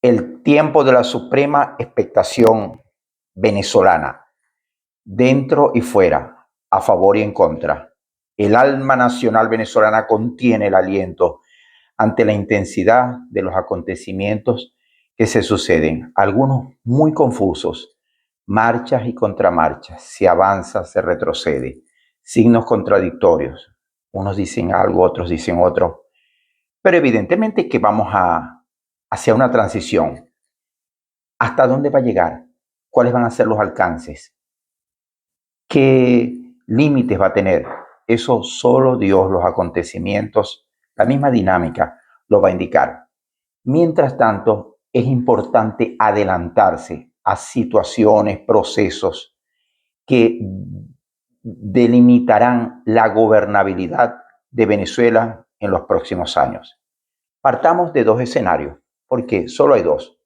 el tiempo de la suprema expectación venezolana, dentro y fuera, a favor y en contra. El alma nacional venezolana contiene el aliento ante la intensidad de los acontecimientos que se suceden, algunos muy confusos, marchas y contramarchas, se avanza, se retrocede, signos contradictorios, unos dicen algo, otros dicen otro, pero evidentemente que vamos hacia una transición. ¿Hasta dónde va a llegar? ¿Cuáles van a ser los alcances? ¿Qué límites va a tener? Eso solo Dios, los acontecimientos, la misma dinámica lo va a indicar. Mientras tanto, es importante adelantarse a situaciones, procesos que delimitarán la gobernabilidad de Venezuela en los próximos años. Partamos de dos escenarios, porque solo hay dos.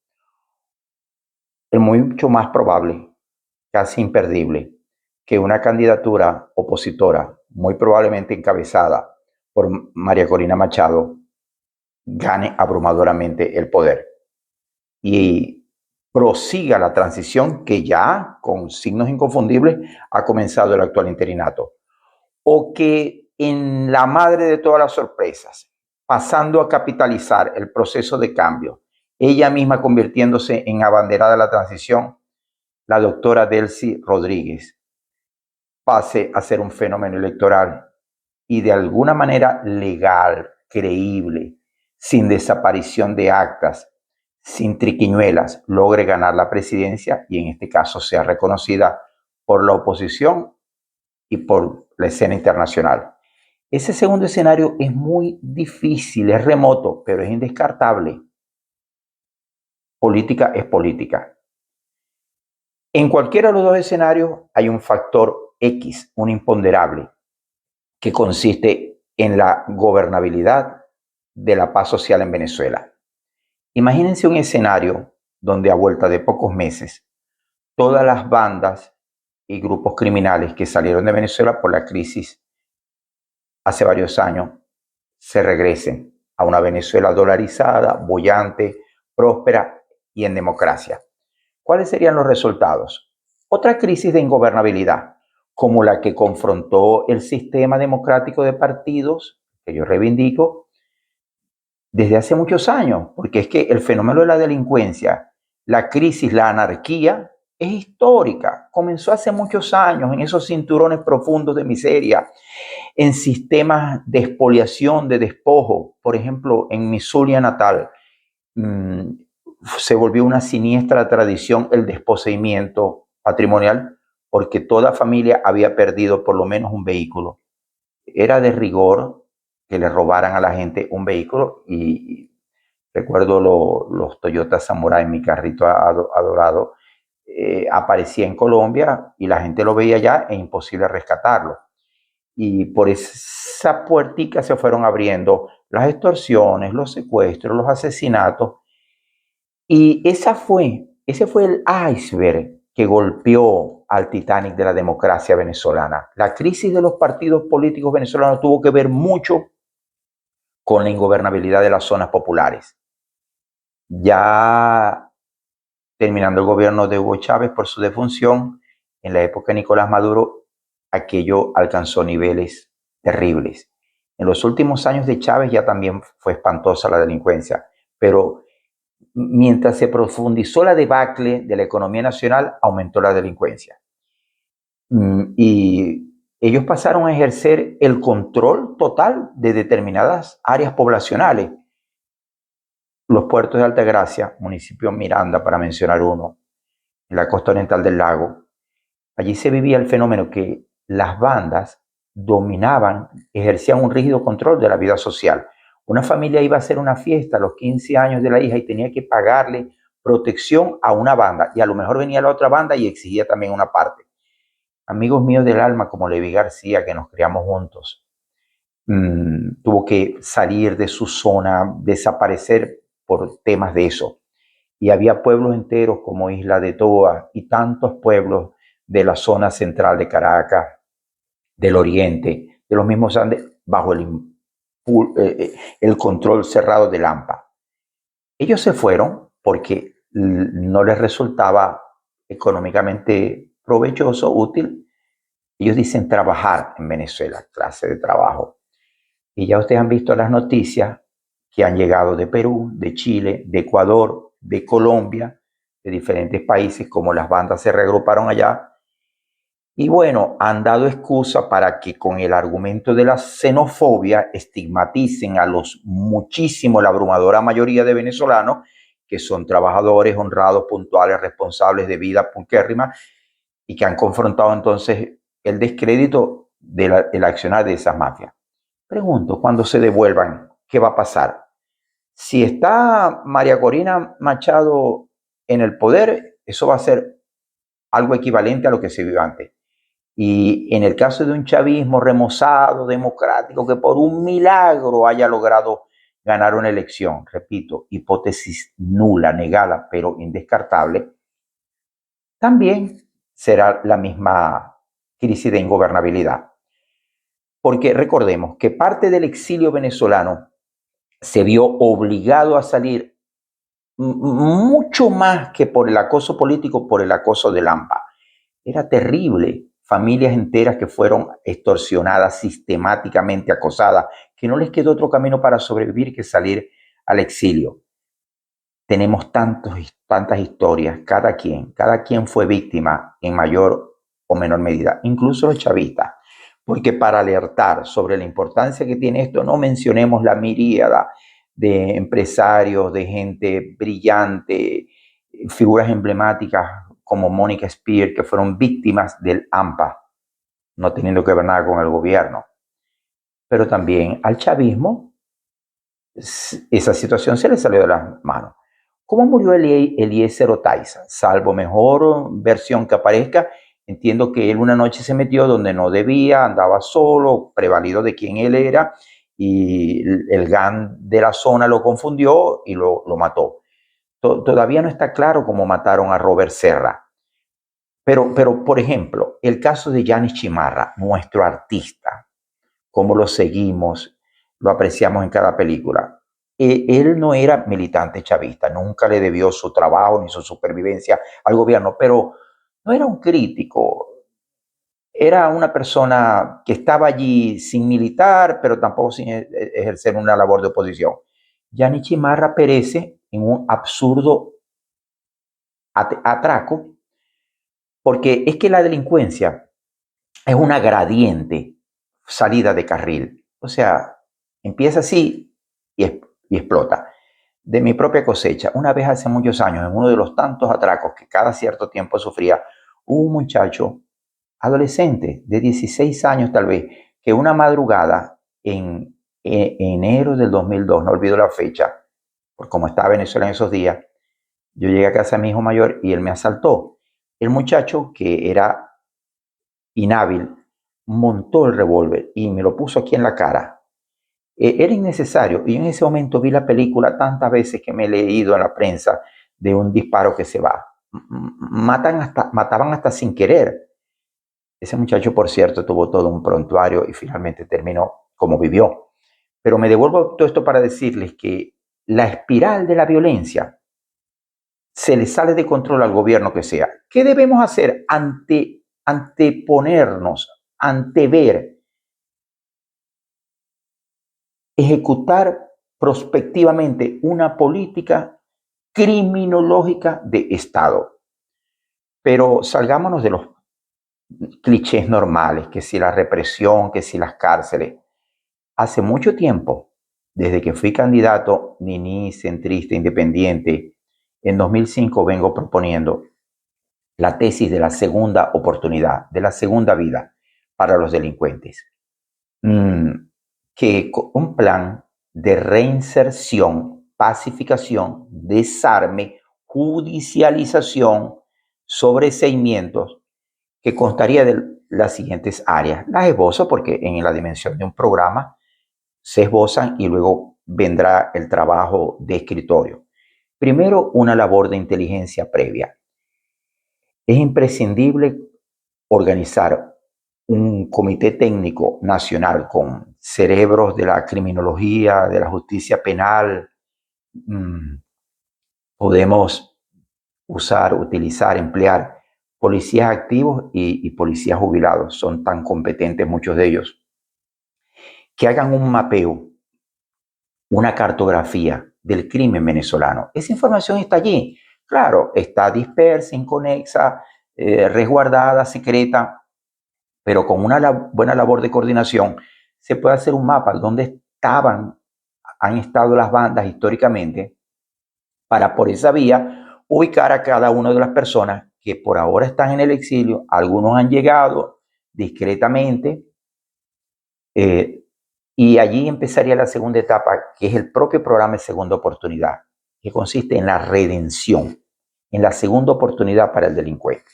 El mucho más probable, casi imperdible, que una candidatura opositora, muy probablemente encabezada por María Corina Machado, gane abrumadoramente el poder y prosiga la transición que ya, con signos inconfundibles, ha comenzado el actual interinato. O que en la madre de todas las sorpresas, pasando a capitalizar el proceso de cambio, ella misma convirtiéndose en abanderada de la transición, la doctora Delcy Rodríguez pase a ser un fenómeno electoral y de alguna manera legal, creíble, sin desaparición de actas, sin triquiñuelas, logre ganar la presidencia y en este caso sea reconocida por la oposición y por la escena internacional. Ese segundo escenario es muy difícil, es remoto, pero es indescartable. Política es política. En cualquiera de los dos escenarios hay un factor X, un imponderable, que consiste en la gobernabilidad de la paz social en Venezuela. Imagínense un escenario donde a vuelta de pocos meses todas las bandas y grupos criminales que salieron de Venezuela por la crisis hace varios años se regresen a una Venezuela dolarizada, boyante, próspera y en democracia. ¿Cuáles serían los resultados? Otra crisis de ingobernabilidad, como la que confrontó el sistema democrático de partidos, que yo reivindico, desde hace muchos años, porque es que el fenómeno de la delincuencia, la crisis, la anarquía, es histórica. Comenzó hace muchos años en esos cinturones profundos de miseria, en sistemas de expoliación, de despojo. Por ejemplo, en mi Zulia natal, se volvió una siniestra tradición el desposeimiento patrimonial porque toda familia había perdido por lo menos un vehículo. Era de rigor que le robaran a la gente un vehículo y recuerdo los Toyota Samurai, mi carrito adorado, aparecía en Colombia y la gente lo veía allá e imposible rescatarlo. Y por esa puertica se fueron abriendo las extorsiones, los secuestros, los asesinatos. Y ese fue el iceberg que golpeó al Titanic de la democracia venezolana. La crisis de los partidos políticos venezolanos tuvo que ver mucho con la ingobernabilidad de las zonas populares. Ya terminando el gobierno de Hugo Chávez por su defunción, en la época de Nicolás Maduro, aquello alcanzó niveles terribles. En los últimos años de Chávez ya también fue espantosa la delincuencia, pero mientras se profundizó la debacle de la economía nacional, aumentó la delincuencia. Y ellos pasaron a ejercer el control total de determinadas áreas poblacionales. Los puertos de Altagracia, municipio Miranda, para mencionar uno, en la costa oriental del lago, allí se vivía el fenómeno que las bandas dominaban, ejercían un rígido control de la vida social. Una familia iba a hacer una fiesta a los 15 años de la hija y tenía que pagarle protección a una banda, y a lo mejor venía la otra banda y exigía también una parte. Amigos míos del alma como Levi García, que nos criamos juntos, tuvo que salir de su zona, desaparecer por temas de eso. Y había pueblos enteros como Isla de Toa y tantos pueblos de la zona central de Caracas, del oriente, de los mismos Andes, bajo el control cerrado de Lampa. Ellos se fueron porque no les resultaba económicamente provechoso, útil. Ellos dicen trabajar en Venezuela, clase de trabajo. Y ya ustedes han visto las noticias que han llegado de Perú, de Chile, de Ecuador, de Colombia, de diferentes países, como las bandas se reagruparon allá. Y bueno, han dado excusa para que con el argumento de la xenofobia estigmaticen a los muchísimo, la abrumadora mayoría de venezolanos, que son trabajadores, honrados, puntuales, responsables de vida pulquérrima, y que han confrontado entonces el descrédito del accionar de esas mafias. Pregunto, cuando se devuelvan, ¿qué va a pasar? Si está María Corina Machado en el poder, eso va a ser algo equivalente a lo que se vivió antes. Y en el caso de un chavismo remozado, democrático, que por un milagro haya logrado ganar una elección, repito, hipótesis nula, negada, pero indescartable, también será la misma crisis de ingobernabilidad. Porque recordemos que parte del exilio venezolano se vio obligado a salir mucho más que por el acoso político, por el acoso del AMPA. Era terrible. Familias enteras que fueron extorsionadas, sistemáticamente acosadas, que no les quedó otro camino para sobrevivir que salir al exilio. Tenemos tantas historias, cada quien fue víctima en mayor o menor medida, incluso los chavistas. Porque para alertar sobre la importancia que tiene esto, no mencionemos la miríada de empresarios, de gente brillante, figuras emblemáticas como Mónica Spear, que fueron víctimas del AMPA, no teniendo que ver nada con el gobierno. Pero también al chavismo, esa situación se le salió de las manos. ¿Cómo murió Eliezer Otaiza? Salvo mejor versión que aparezca, entiendo que él una noche se metió donde no debía, andaba solo, prevalido de quién él era, y el GAN de la zona lo confundió y lo mató. Todavía no está claro cómo mataron a Robert Serra. Pero, por ejemplo, el caso de Yanis Chimarra, nuestro artista, cómo lo seguimos, lo apreciamos en cada película. Él no era militante chavista, nunca le debió su trabajo ni su supervivencia al gobierno, pero no era un crítico, era una persona que estaba allí sin militar, pero tampoco sin ejercer una labor de oposición. Yanis Chimarra perece en un absurdo atraco, porque es que la delincuencia es una gradiente salida de carril. O sea, empieza así y explota. De mi propia cosecha, una vez hace muchos años, en uno de los tantos atracos que cada cierto tiempo sufría, hubo un muchacho adolescente de 16 años tal vez, que una madrugada en enero del 2002, no olvido la fecha, por cómo estaba Venezuela en esos días, yo llegué a casa de mi hijo mayor y él me asaltó. El muchacho, que era inhábil, montó el revólver y me lo puso aquí en la cara. Era innecesario. Y en ese momento vi la película tantas veces que me he leído en la prensa de un disparo que se va. Mataban hasta sin querer. Ese muchacho, por cierto, tuvo todo un prontuario y finalmente terminó como vivió. Pero me devuelvo todo esto para decirles que la espiral de la violencia se le sale de control al gobierno que sea. ¿Qué debemos hacer anteponernos, antever, ejecutar prospectivamente una política criminológica de Estado? Pero salgámonos de los clichés normales, que si la represión, que si las cárceles. Hace mucho tiempo, desde que fui candidato niní, centrista, independiente, en 2005 vengo proponiendo la tesis de la segunda oportunidad, de la segunda vida para los delincuentes. Que un plan de reinserción, pacificación, desarme, judicialización, sobreseimientos, que constaría de las siguientes áreas. Las esbozo porque en la dimensión de un programa se esbozan y luego vendrá el trabajo de escritorio. Primero, una labor de inteligencia previa. Es imprescindible organizar un comité técnico nacional con cerebros de la criminología, de la justicia penal, podemos utilizar, emplear policías activos y policías jubilados. Son tan competentes muchos de ellos, que hagan un mapeo, una cartografía del crimen venezolano. Esa información está allí. Claro, está dispersa, inconexa, resguardada, secreta, pero con una buena labor de coordinación se puede hacer un mapa de dónde han estado las bandas históricamente, para por esa vía ubicar a cada una de las personas que por ahora están en el exilio. Algunos han llegado discretamente, y allí empezaría la segunda etapa, que es el propio programa de segunda oportunidad, que consiste en la redención, en la segunda oportunidad para el delincuente.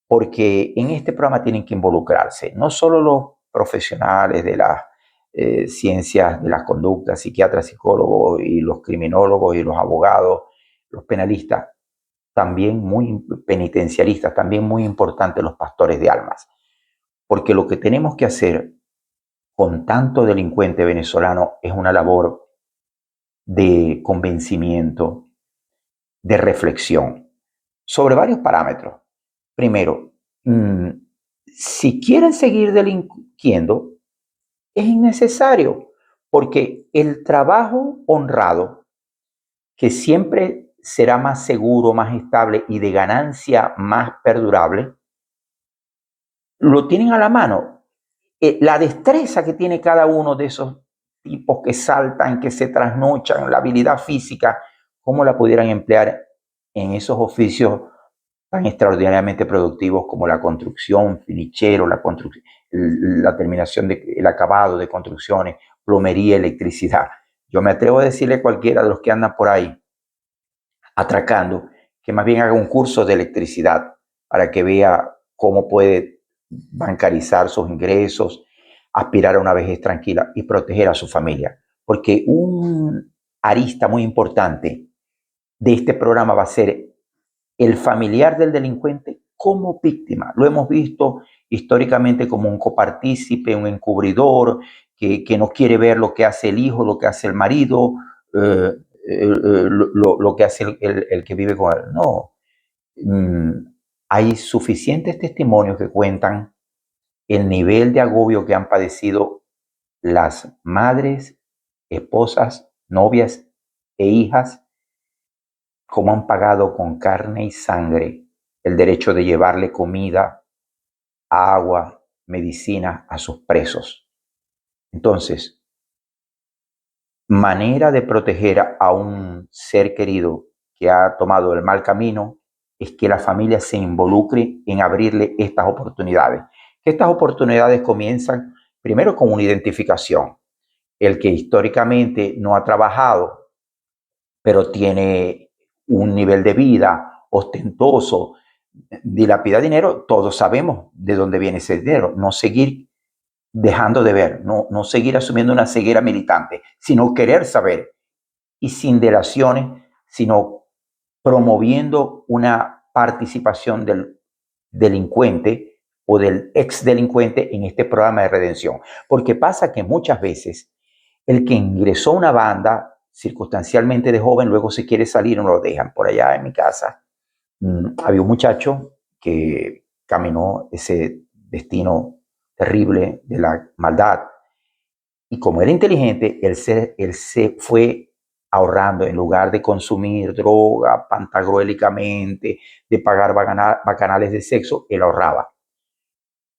Porque en este programa tienen que involucrarse no solo los profesionales de las ciencias de las conductas, psiquiatras, psicólogos y los criminólogos y los abogados, los penalistas, también muy penitenciaristas, también muy importantes los pastores de almas. Porque lo que tenemos que hacer con tanto delincuente venezolano es una labor de convencimiento, de reflexión, sobre varios parámetros. Primero, si quieren seguir delinquiendo, es innecesario, porque el trabajo honrado, que siempre será más seguro, más estable y de ganancia más perdurable, lo tienen a la mano. La destreza que tiene cada uno de esos tipos que saltan, que se trasnochan, la habilidad física, cómo la pudieran emplear en esos oficios tan extraordinariamente productivos como la construcción, finichero, la terminación el acabado de construcciones, plomería, electricidad. Yo me atrevo a decirle a cualquiera de los que andan por ahí atracando que más bien haga un curso de electricidad para que vea cómo puede bancarizar sus ingresos, aspirar a una vejez tranquila y proteger a su familia. Porque un arista muy importante de este programa va a ser el familiar del delincuente como víctima. Lo hemos visto históricamente como un copartícipe, un encubridor, que no quiere ver lo que hace el hijo, lo que hace el marido, lo que hace el que vive con él. No. Hay suficientes testimonios que cuentan el nivel de agobio que han padecido las madres, esposas, novias e hijas, cómo han pagado con carne y sangre el derecho de llevarle comida, agua, medicina a sus presos. Entonces, manera de proteger a un ser querido que ha tomado el mal camino es que la familia se involucre en abrirle estas oportunidades. Que estas oportunidades comienzan primero con una identificación. El que históricamente no ha trabajado, pero tiene un nivel de vida ostentoso, dilapida dinero, todos sabemos de dónde viene ese dinero. No seguir dejando de ver, no seguir asumiendo una ceguera militante, sino querer saber, y sin delaciones, sino promoviendo una participación del delincuente o del ex delincuente en este programa de redención. Porque pasa que muchas veces el que ingresó a una banda circunstancialmente de joven, luego se quiere salir, no lo dejan. Por allá en mi casa había un muchacho que caminó ese destino terrible de la maldad, y como era inteligente, él se fue ahorrando. En lugar de consumir droga pantagruélicamente, de pagar bacanales de sexo, él ahorraba.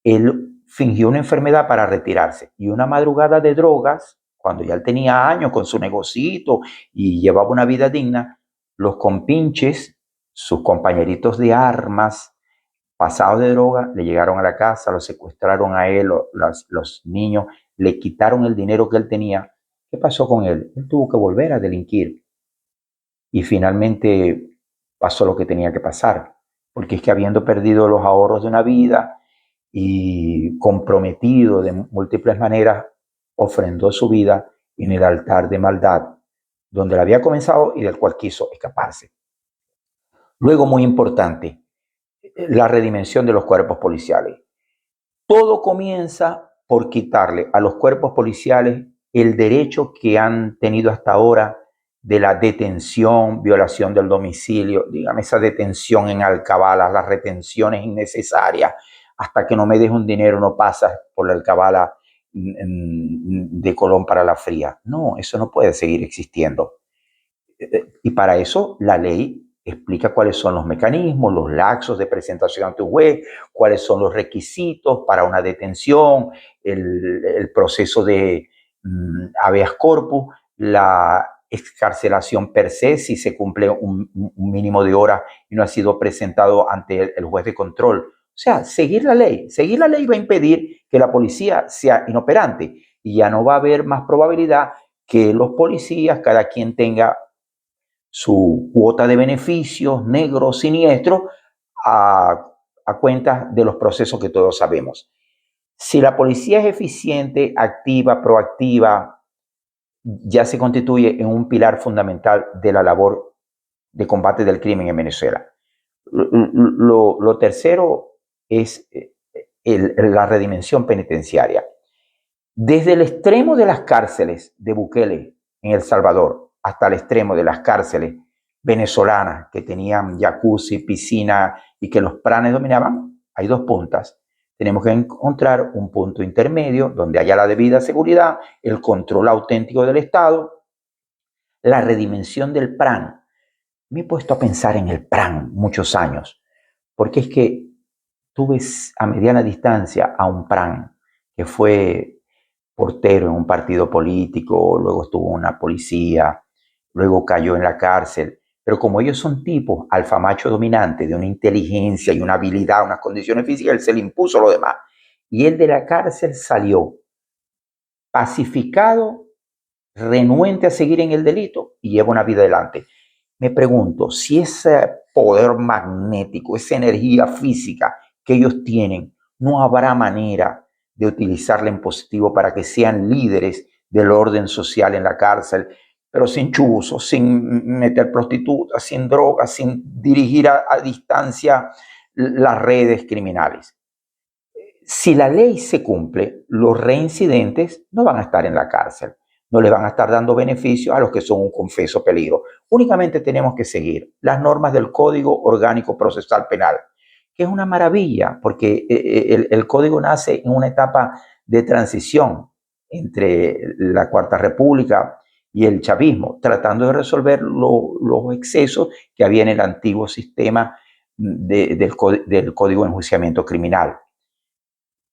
Él fingió una enfermedad para retirarse, y una madrugada de drogas, cuando ya él tenía años con su negocito y llevaba una vida digna, los compinches, sus compañeritos de armas, pasados de droga, le llegaron a la casa, lo secuestraron a él, los niños, le quitaron el dinero que él tenía. ¿Qué pasó con él? Él tuvo que volver a delinquir, y finalmente pasó lo que tenía que pasar, porque es que, habiendo perdido los ahorros de una vida y comprometido de múltiples maneras, ofrendó su vida en el altar de maldad donde la había comenzado y del cual quiso escaparse. Luego, muy importante, la redimensión de los cuerpos policiales. Todo comienza por quitarle a los cuerpos policiales el derecho que han tenido hasta ahora de la detención, violación del domicilio, dígame esa detención en alcabalas, las retenciones innecesarias, hasta que no me deje un dinero no pasas por la alcabala de Colón para la Fría. No, eso no puede seguir existiendo. Y para eso la ley explica cuáles son los mecanismos, los lapsos de presentación ante un juez, cuáles son los requisitos para una detención, el proceso de habeas corpus, la excarcelación per se, si se cumple un mínimo de horas y no ha sido presentado ante el juez de control. O sea, seguir la ley va a impedir que la policía sea inoperante y ya no va a haber más probabilidad que los policías, cada quien tenga su cuota de beneficios negros, siniestros, a cuenta de los procesos que todos sabemos. Si la policía es eficiente, activa, proactiva, ya se constituye en un pilar fundamental de la labor de combate del crimen en Venezuela. Lo tercero es la redimensión penitenciaria. Desde el extremo de las cárceles de Bukele en El Salvador hasta el extremo de las cárceles venezolanas que tenían jacuzzi, piscina y que los pranes dominaban, hay dos puntas. Tenemos que encontrar un punto intermedio donde haya la debida seguridad, el control auténtico del Estado, la redimensión del PRAN. Me he puesto a pensar en el PRAN muchos años, porque es que tú ves a mediana distancia a un PRAN que fue portero en un partido político, luego estuvo en una policía, luego cayó en la cárcel. Pero como ellos son tipos alfa macho dominante, de una inteligencia y una habilidad, unas condiciones físicas, él se le impuso lo demás. Y él de la cárcel salió pacificado, renuente a seguir en el delito y lleva una vida adelante. Me pregunto si ese poder magnético, esa energía física que ellos tienen, no habrá manera de utilizarla en positivo para que sean líderes del orden social en la cárcel, pero sin chuzos, sin meter prostitutas, sin drogas, sin dirigir a distancia las redes criminales. Si la ley se cumple, los reincidentes no van a estar en la cárcel, no les van a estar dando beneficios a los que son un confeso peligro. Únicamente tenemos que seguir las normas del Código Orgánico Procesal Penal, que es una maravilla, porque el código nace en una etapa de transición entre la Cuarta República y el chavismo, tratando de resolver los excesos que había en el antiguo sistema del Código de Enjuiciamiento Criminal.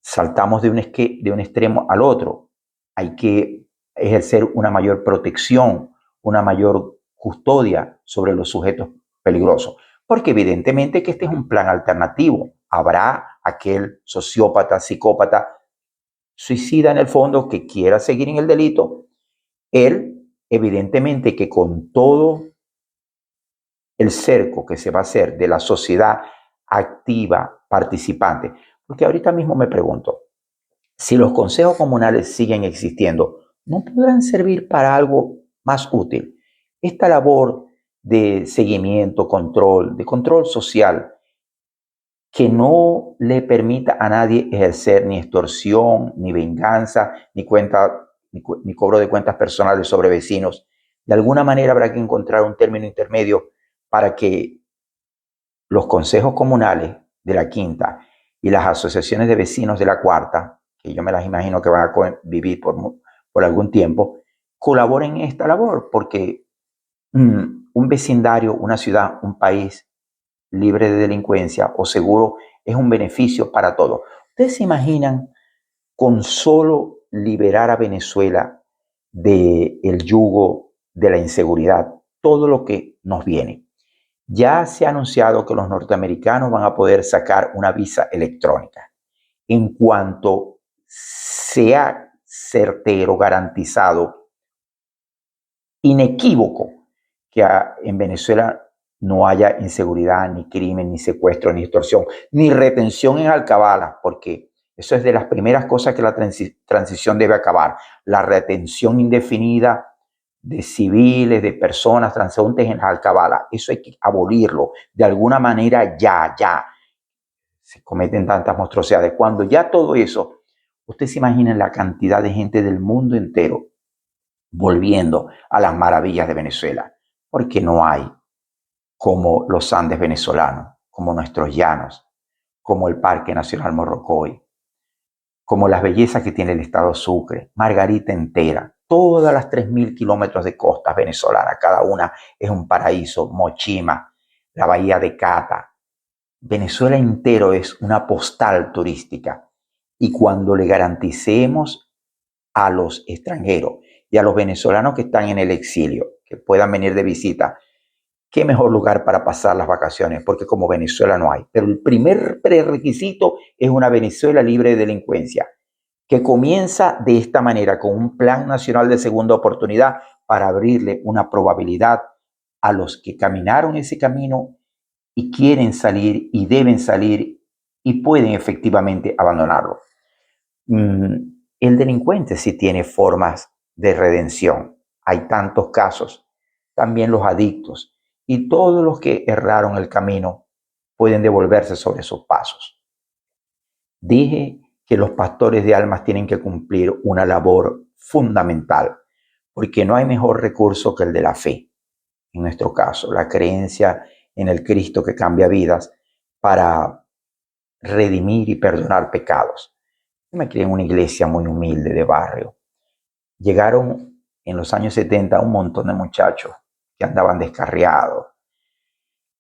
Saltamos de un extremo al otro. Hay que ejercer una mayor protección, una mayor custodia sobre los sujetos peligrosos, porque evidentemente que este es un plan alternativo. Habrá aquel sociópata, psicópata, suicida en el fondo que quiera seguir en el delito. Él, evidentemente que con todo el cerco que se va a hacer de la sociedad activa, participante, porque ahorita mismo me pregunto, si los consejos comunales siguen existiendo, ¿no podrán servir para algo más útil? Esta labor de seguimiento, de control social, que no le permita a nadie ejercer ni extorsión, ni venganza, ni cobro de cuentas personales sobre vecinos. De alguna manera habrá que encontrar un término intermedio para que los consejos comunales de la quinta y las asociaciones de vecinos de la cuarta, que yo me las imagino que van a vivir por algún tiempo, colaboren en esta labor, porque un vecindario, una ciudad, un país libre de delincuencia o seguro es un beneficio para todos. ¿Ustedes se imaginan con solo liberar a Venezuela del yugo de la inseguridad, todo lo que nos viene? Ya se ha anunciado que los norteamericanos van a poder sacar una visa electrónica. En cuanto sea certero, garantizado, inequívoco, que en Venezuela no haya inseguridad, ni crimen, ni secuestro, ni extorsión, ni retención en alcabalas, porque eso es de las primeras cosas que la transición debe acabar. La retención indefinida de civiles, de personas transeúntes en alcabalas. Eso hay que abolirlo de alguna manera ya. Se cometen tantas monstruosidades. Cuando ya todo eso, ustedes se imaginan la cantidad de gente del mundo entero volviendo a las maravillas de Venezuela, porque no hay como los Andes venezolanos, como nuestros llanos, como el Parque Nacional Morrocoy, como las bellezas que tiene el estado Sucre, Margarita entera, todas las 3.000 kilómetros de costas venezolanas, cada una es un paraíso, Mochima, la bahía de Cata. Venezuela entero es una postal turística, y cuando le garanticemos a los extranjeros y a los venezolanos que están en el exilio, que puedan venir de visita, qué mejor lugar para pasar las vacaciones, porque como Venezuela no hay. Pero el primer prerequisito es una Venezuela libre de delincuencia, que comienza de esta manera, con un plan nacional de segunda oportunidad para abrirle una probabilidad a los que caminaron ese camino y quieren salir y deben salir y pueden efectivamente abandonarlo. El delincuente sí tiene formas de redención. Hay tantos casos. También los adictos y todos los que erraron el camino pueden devolverse sobre sus pasos. Dije que los pastores de almas tienen que cumplir una labor fundamental, porque no hay mejor recurso que el de la fe. En nuestro caso, la creencia en el Cristo que cambia vidas para redimir y perdonar pecados. Yo me crié en una iglesia muy humilde de barrio. Llegaron en los años 70 un montón de muchachos que andaban descarriados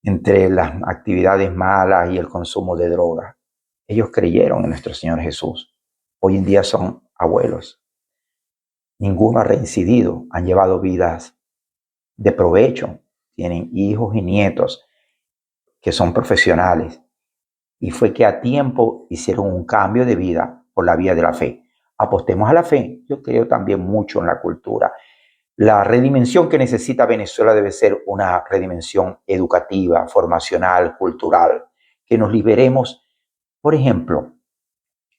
entre las actividades malas y el consumo de drogas. Ellos creyeron en nuestro Señor Jesús. Hoy en día son abuelos. Ninguno ha reincidido, han llevado vidas de provecho, tienen hijos y nietos que son profesionales. Y fue que a tiempo hicieron un cambio de vida por la vía de la fe. Apostemos a la fe. Yo creo también mucho en la cultura. La redimensión que necesita Venezuela debe ser una redimensión educativa, formacional, cultural, que nos liberemos, por ejemplo,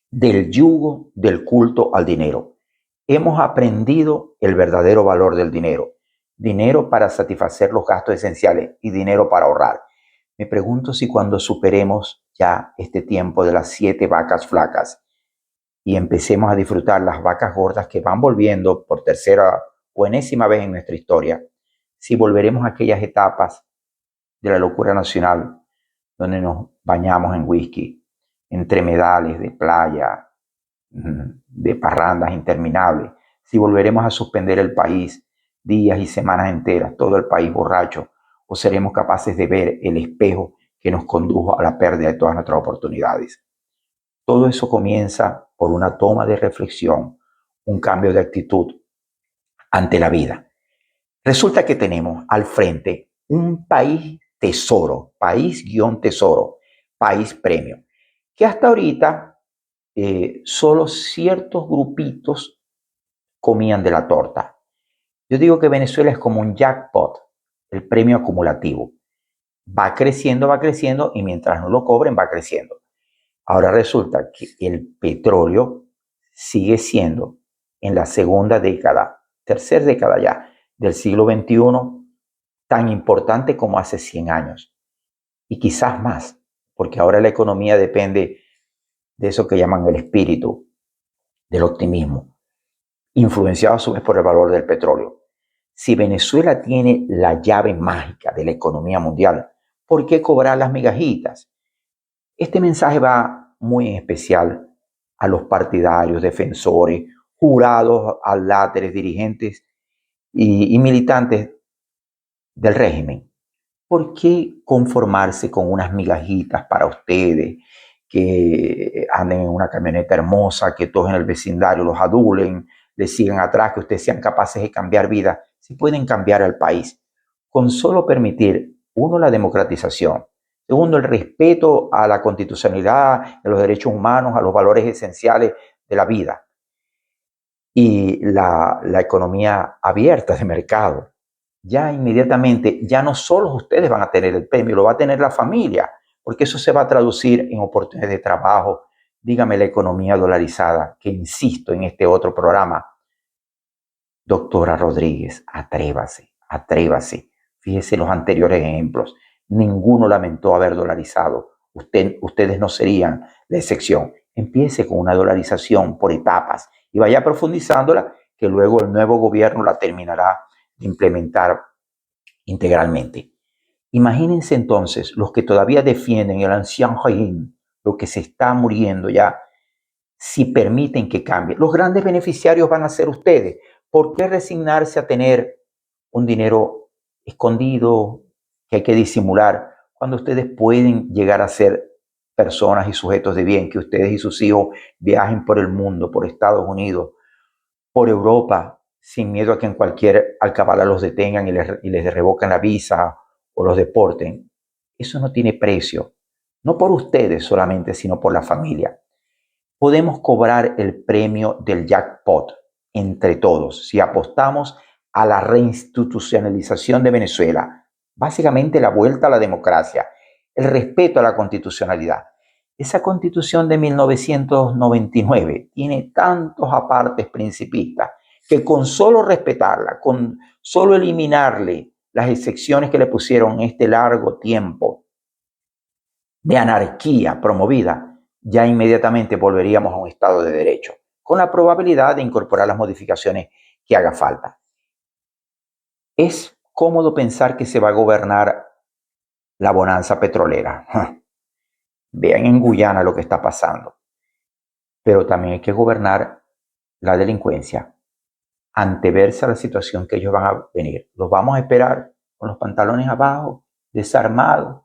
del yugo del culto al dinero. Hemos aprendido el verdadero valor del dinero. Dinero para satisfacer los gastos esenciales y dinero para ahorrar. Me pregunto si cuando superemos ya este tiempo de las 7 vacas flacas y empecemos a disfrutar las vacas gordas que van volviendo por tercera o enésima vez en nuestra historia, si volveremos a aquellas etapas de la locura nacional donde nos bañamos en whisky, entre medales de playa, de parrandas interminables, si volveremos a suspender el país días y semanas enteras, todo el país borracho, o seremos capaces de ver el espejo que nos condujo a la pérdida de todas nuestras oportunidades. Todo eso comienza por una toma de reflexión, un cambio de actitud ante la vida. Resulta que tenemos al frente un país tesoro, país-tesoro, país premio, que hasta ahorita solo ciertos grupitos comían de la torta. Yo digo que Venezuela es como un jackpot, el premio acumulativo. Va creciendo y mientras no lo cobren va creciendo. Ahora resulta que el petróleo sigue siendo en la segunda década, tercera década ya, del siglo XXI, tan importante como hace 100 años. Y quizás más, porque ahora la economía depende de eso que llaman el espíritu, del optimismo, influenciado a su vez por el valor del petróleo. Si Venezuela tiene la llave mágica de la economía mundial, ¿por qué cobrar las migajitas? Este mensaje va muy en especial a los partidarios, defensores, jurados, aláteres, dirigentes y militantes del régimen. ¿Por qué conformarse con unas migajitas para ustedes, que anden en una camioneta hermosa, que todos en el vecindario los adulen, les sigan atrás, que ustedes sean capaces de cambiar vidas? Si pueden cambiar al país con solo permitir, uno, la democratización, segundo, el respeto a la constitucionalidad, a los derechos humanos, a los valores esenciales de la vida, y la economía abierta de mercado. Ya inmediatamente, ya no solo ustedes van a tener el premio, lo va a tener la familia, porque eso se va a traducir en oportunidades de trabajo. Dígame la economía dolarizada, que insisto en este otro programa. Doctora Rodríguez, atrévase. Fíjese los anteriores ejemplos. Ninguno lamentó haber dolarizado. Ustedes no serían la excepción. Empiece con una dolarización por etapas y vaya profundizándola, que luego el nuevo gobierno la terminará de implementar integralmente. Imagínense entonces los que todavía defienden el ancien régime, lo que se está muriendo ya, si permiten que cambie. Los grandes beneficiarios van a ser ustedes. ¿Por qué resignarse a tener un dinero escondido que hay que disimular cuando ustedes pueden llegar a ser personas y sujetos de bien, que ustedes y sus hijos viajen por el mundo, por Estados Unidos, por Europa, sin miedo a que en cualquier alcabala los detengan y les revoquen la visa o los deporten? Eso no tiene precio, no por ustedes solamente, sino por la familia. Podemos cobrar el premio del jackpot entre todos si apostamos a la reinstitucionalización de Venezuela, básicamente la vuelta a la democracia, el respeto a la constitucionalidad. Esa constitución de 1999 tiene tantos apartes principistas que con solo respetarla, con solo eliminarle las excepciones que le pusieron en este largo tiempo de anarquía promovida, ya inmediatamente volveríamos a un Estado de Derecho, con la probabilidad de incorporar las modificaciones que haga falta. Es cómodo pensar que se va a gobernar la bonanza petrolera. Vean en Guyana lo que está pasando. Pero también hay que gobernar la delincuencia, anteverse a la situación que ellos van a venir. Los vamos a esperar con los pantalones abajo, desarmados.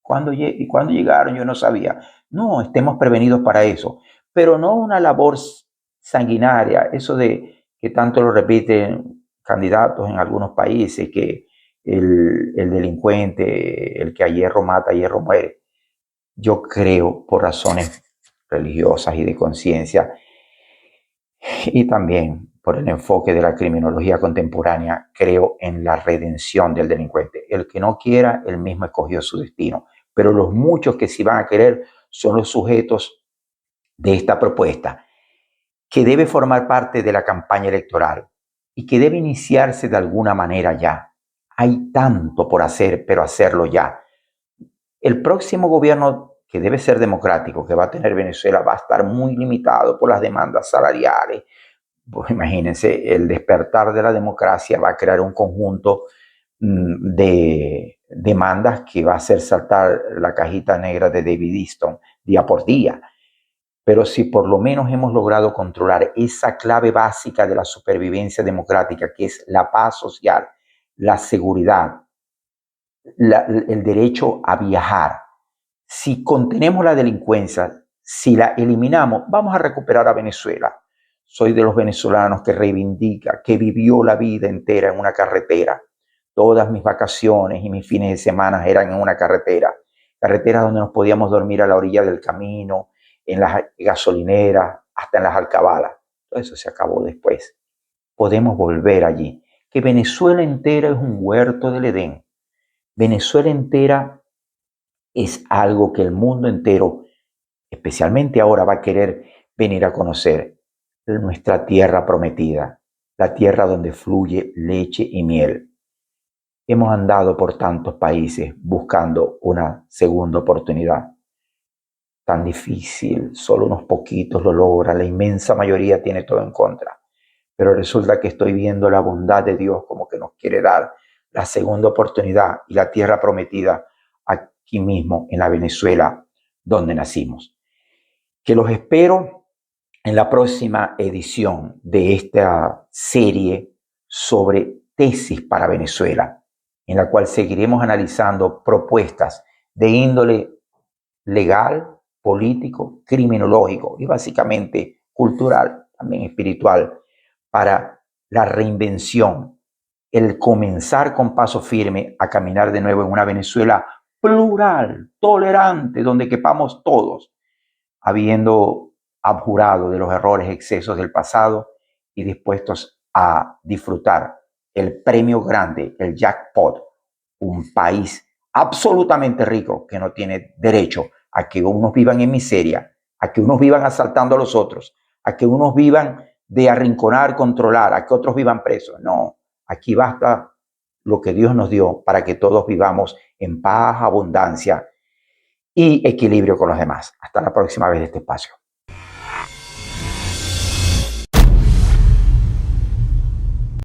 ¿Cuándo llegaron? Yo no sabía. No, estemos prevenidos para eso, pero no una labor sanguinaria, eso de que tanto lo repiten candidatos en algunos países, que el delincuente, el que a hierro mata, a hierro muere. Yo creo, por razones religiosas y de conciencia, y también por el enfoque de la criminología contemporánea, creo en la redención del delincuente. El que no quiera, él mismo escogió su destino. Pero los muchos que sí van a querer son los sujetos de esta propuesta, que debe formar parte de la campaña electoral y que debe iniciarse de alguna manera ya. Hay tanto por hacer, pero hacerlo ya. El próximo gobierno, que debe ser democrático, que va a tener Venezuela, va a estar muy limitado por las demandas salariales. Pues imagínense, el despertar de la democracia va a crear un conjunto de demandas que va a hacer saltar la cajita negra de David Easton día por día. Pero si por lo menos hemos logrado controlar esa clave básica de la supervivencia democrática, que es la paz social, la seguridad, el derecho a viajar, si contenemos la delincuencia, si la eliminamos, vamos a recuperar a Venezuela. Soy de los venezolanos que reivindica, que vivió la vida entera en una carretera. Todas mis vacaciones y mis fines de semana eran en una carretera. Carreteras donde nos podíamos dormir a la orilla del camino, en las gasolineras, hasta en las alcabalas. Todo eso se acabó después. Podemos volver allí. Que Venezuela entera es un huerto del Edén. Venezuela entera es algo que el mundo entero, especialmente ahora, va a querer venir a conocer. Nuestra tierra prometida, la tierra donde fluye leche y miel. Hemos andado por tantos países buscando una segunda oportunidad. Tan difícil, solo unos poquitos lo logran, la inmensa mayoría tiene todo en contra. Pero resulta que estoy viendo la bondad de Dios como que nos quiere dar la segunda oportunidad y la tierra prometida aquí mismo en la Venezuela donde nacimos. Que los espero en la próxima edición de esta serie sobre tesis para Venezuela, en la cual seguiremos analizando propuestas de índole legal, político, criminológico y básicamente cultural, también espiritual, para la reinvención, el comenzar con paso firme a caminar de nuevo en una Venezuela plural, tolerante, donde quepamos todos, habiendo abjurado de los errores, excesos del pasado y dispuestos a disfrutar el premio grande, el jackpot, un país absolutamente rico que no tiene derecho a que unos vivan en miseria, a que unos vivan asaltando a los otros, a que unos vivan de arrinconar, controlar, a que otros vivan presos. No, aquí basta lo que Dios nos dio para que todos vivamos en paz, abundancia y equilibrio con los demás. Hasta la próxima vez de este espacio.